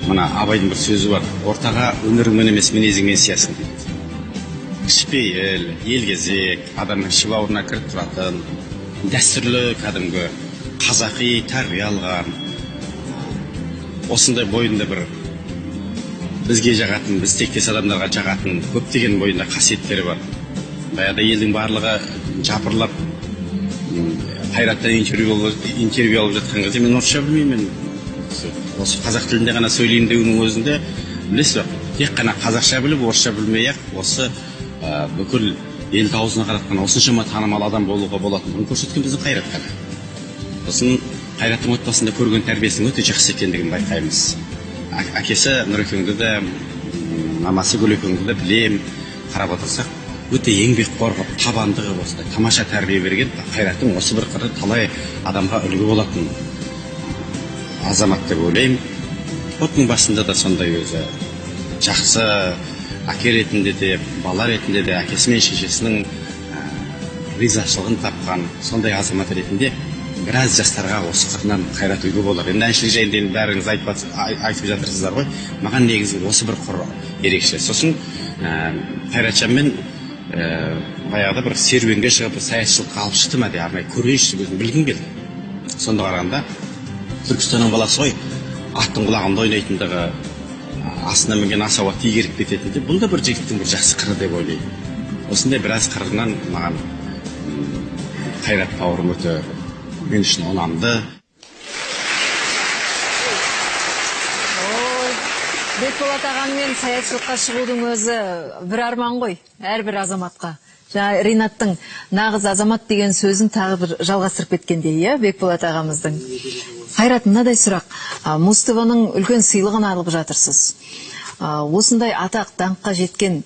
Мына Абайдың бір сөзі бар. Ортаға өнеріңмен емес мінезіңмен сиясың дейді. Кішіпейіл, елгезек, адамның іші бауырына кіріп тұратын, дәстүрлі кәдімгі қазақи тәрбие алған, осындай бойында бір бізге жағатын, біз тектес адамдарға жағатын көптеген бойында қасиеттері бар. Баяғыда елдің барлығы жапырлап Қайраттан интервью алып жатқан кезде мен орысша білмеймін. Осы қазақ тілінде ғана сөйлеймін деуінің өзінде білесіз бе, тек қана қазақша біліп, орысша білмей-ақ осы бүкіл елді аузына қаратқан осыншама танымал адам болуға болатындығын көрсеткен біздің Қайрат қана. Сосын Қайраттың отбасында көрген тәрбиесінің өте жақсы екендігін байқаймыз. Әкесі Нұрекеңді де, мамасы Гүлекеңді де білем, қарап отырсақ, өте еңбекқор, табанды қылып осындай тамаша тәрбие берген Қайраттың осы бір қыры талай адамға үлгі болатын азамат деп ойлаймын. Оттың басында да сондай өзі жақсы әке ретінде де, бала ретінде де әкесі мен шешесінің ризашылығын тапқан сондай азамат ретінде біраз жастарға осы қырынан Қайрат үлгі болар. Енді әншілік жайында бәріңіз айтып жатырсыздар ғой. Маған негізі осы бір құр ерекше. Сосын Қайратжанмен баяғыда бір серуенге шығып саяхатшылыққа алып шықты ма де, арнайы көрейінші өзім білгім келді. Сонда қарағанда Түркістанның баласы ғой, аттың құлағында ойнайтындығы, астына мінген асауа тигеріп кететінде, бұл да бір жігіттің бір жақсы қыры деп ойлаймын. Осындай біраз қырынан маған Қайрат бауырым өте мен үшін ұнамды. Бекболат ағаммен саятшылыққа шығудың өзі бір арман ғой, әрбір азаматқа. Жаңа Ринаттың нағыз азамат деген сөзін тағы бір жалғастырып кеткендей, Бекболат ағамыздың. Қайрат, мынадай сұрақ. Муз-ТВ-ның үлкен сыйлығын алып жатырсыз. Осындай атақ даңққа жеткен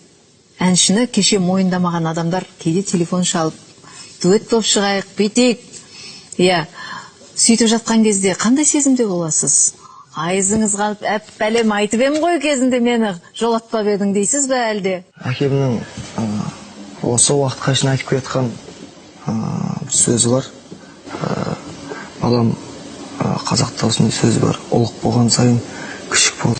әншіні кеше мойындамаған адамдар кейде телефон шалып, дуэт болып шығайық, бүйтейік. Сөйтіп жатқан кезде қандай сезімде боласыз? Айызыңыз қалып, бәлем айтып ем ғой кезінде мені жолатпап едің дейсіз бе әлде? Әкемнің осы уақытқа шейін айтып кеткен сөзі бар. Балам, қазақта осындай сөз бар. Ұлық болған сайын күшік бол.